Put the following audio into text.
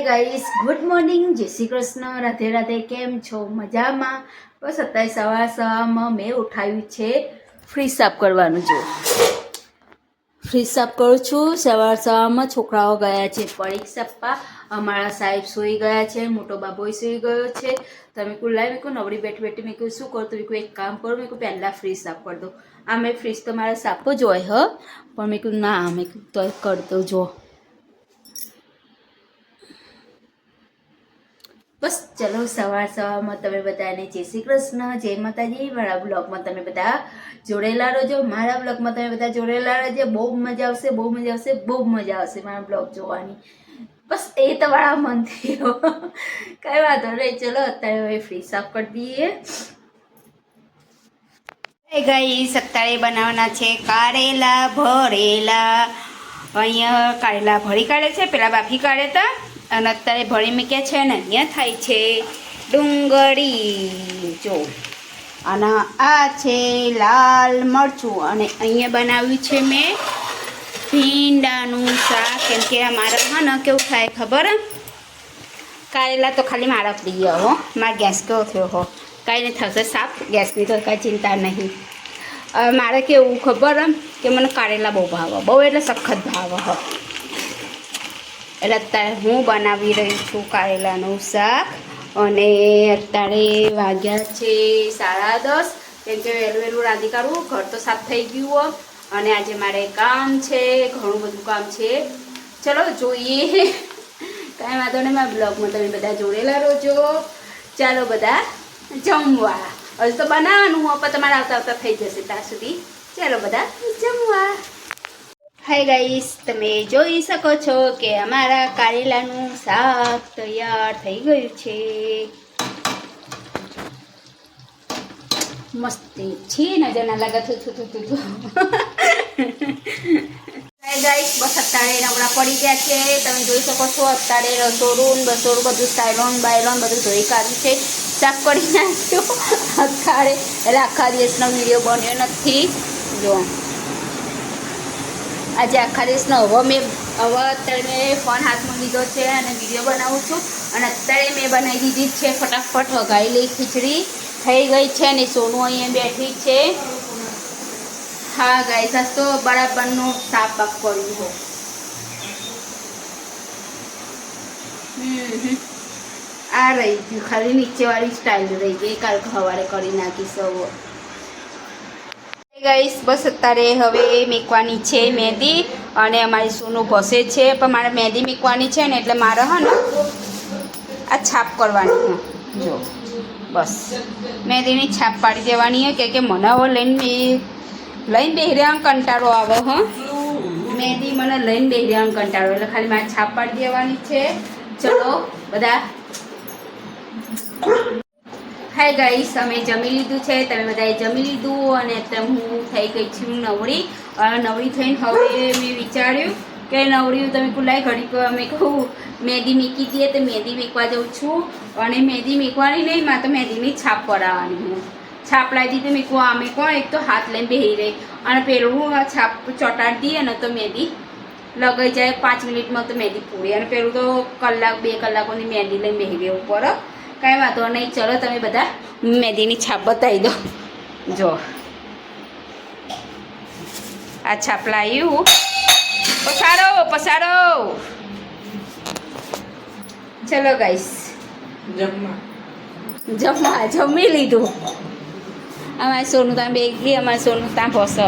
Guys, good morning, જય શ્રી કૃષ્ણ, રાધે રાધે. કેમ છો? મજામાં? બસ અત્યારે સવારમાં મેં ઉઠાવ્યું છે ફ્રીજ સાફ કરવાનું. જો ફ્રીજ સાફ કરું છું. સવારમાં છોકરાઓ ગયા છે પરીક્ષા આપવા. અમારા સાહેબ સૂઈ ગયા છે, મોટો બાબો સૂઈ ગયો છે. તો મેં કહું લાઈ, મેં કહું નવરી બેઠી બેઠી મેં કહું શું કરું, તો મેં કહું એક કામ કરું, મેં કહું પહેલાં ફ્રીજ સાફ કરી દો. આ મેં ફ્રીજ તો મારે સાફ જ હોય પણ મેં કહું ના, મેં કહું તો કરતો જો. બસ ચલો, સવારમાં તમે બધાને જય શ્રી કૃષ્ણ, જય માતાજી. મારા બ્લોગમાં તમે બધા જોડેલા રહેજો, મારા બ્લોગમાં તમે બધા જોડેલા રહેજો. બહુ મજા આવશે, બહુ મજા આવશે, બહુ મજા આવશે મારા બ્લોગ જોવાની. બસ એ તમારા મનથી કઈ વાંધો નહીં. ચલો અત્યારે હવે ફ્રીજ સાફ કરી દઈએ. ગાઈસ, અત્યારે બનાવવાના છે કારેલા ભરેલા. અહીંયા કારેલા ભરી કાઢે છે, પેલા બાફી કાઢે હતા અને અત્યારે ભરી મૂક્યા છે. અને અહીંયા થાય છે ડુંગળી. જો અને આ છે લાલ મરચું. અને અહીંયા બનાવ્યું છે મેં ભીંડાનું શાક. કેમ કે મારા ને કેવું થાય ખબર, કારેલા તો ખાલી મારા પ્રિય મારા ગેસ કેવો થયો કાંઈ નહીં થશે સાફ, ગેસની તો કાંઈ ચિંતા નહીં. મારે કેવું ખબર કે મને કારેલા બહુ ભાવે, બહુ એટલે સખત ભાવે એટલે અત્યારે હું બનાવી રહી છું કારેલાનું શાક. અને અત્યારે વાગ્યા છે 10:30. કેમ કે વહેલું વહેલું રાંધી કાઢવું, ઘર તો સાફ થઈ ગયું અને આજે મારે કામ છે, ઘણું બધું કામ છે. ચલો જોઈએ, કાંઈ વાંધો નહીં. મારા બ્લોગમાં તમે બધા જોડેલા રહેજો. ચાલો બધા જમવા. હજુ તો બનાવવાનું પણ તમારે આવતા આવતા થઈ જશે ત્યાં સુધી. ચાલો બધા જમવા. હાય ગાઈસ, તમે જોઈ શકો છો કે અમારા કારેલાનું શાક તૈયાર થઈ ગયું છે. મસ્તી છે, નજર ના લાગે. ગાઈસ, બસ અત્યારે નવરા પડી ગયા છે. તમે જોઈ શકો છો અત્યારે રસોડું બસોડું બધું સાયલોન બાયલોન બધું ધોઈ કાઢ્યું છે, સાફ કરી નાખ્યું અત્યારે. એટલે આખા દિવસનો વિડીયો બન્યો નથી. જો આજે આખા દિવસનો હવે અત્યારે મેં ફોન હાથમાં લીધો છે અને વિડીયો બનાવું છું. અને અત્યારે મેં બનાવી દીધી છે ફટાફટ વઘારેલી ખીચડી થઈ ગઈ છે. અને સોનું અહીંયા બેઠી છે. હા ગાઈસ, આજ તો બરાબરનું સાફ બાફ કર્યું હો. આ રહી ગયું, ખાલી નીચેવાળી સ્ટાઇલ રહી ગઈ, કાલ સવારે કરી નાખીશ. ગાઈસ, બસ અત્યારે હવે મેકવાની છે મહેંદી. અને અમારી સોનું ઘસે છે, પણ મારે મહેંદી મેકવાની છે ને એટલે મારે ને આ છાપ કરવાની. જો બસ મહેંદીની છાપ પાડી દેવાની કે મને હવે લઈને બેહર્યાનો કંટાળો આવે. મહેંદી મને લઈને બેહર્યાનો કંટાળો, એટલે ખાલી મારે છાપ પાડી દેવાની છે. ચલો બધા. હાય ગાઈસ, અમે જમી લીધું છે, તમે બધાએ જમી લીધું. અને અત્યારે હું થઈ ગઈ છું નવરી. નવરી થઈને હવે મેં વિચાર્યું કે નવરી તમે કુલાઈ ઘડી અમે કહું મહેંદી મૂકી દઈએ, તો મહેંદી મૂકવા જાઉં છું. અને મહેંદી મૂકવાની નહીં, મારે તો મહેંદીની છાપ પડાવવાની. હું છાપ લાવી દીધી. મેં કહું અમે કોણ એક તો હાથ લઈને બેસી રહી અને પેલું છાપ ચોટાડી દઈએ ને તો મહેંદી લગાઈ જાય 5 મિનિટમાં તો મહેંદી પૂરી. અને પેલું તો કલાક 2 કલાકોની મહેંદી લઈને બેસી રહેવું પડે. કાંઈ વાંધો નહીં. ચલો તમે બધા મહેંદીની છાપ બતાવી દો. જો આ છાપ લાવ્યું. પસારો. ચલો ગાઈસ, જમી લીધું. અમારે સોનું ત્યાં બેગી, અમારે સોનું ત્યાં ભસો.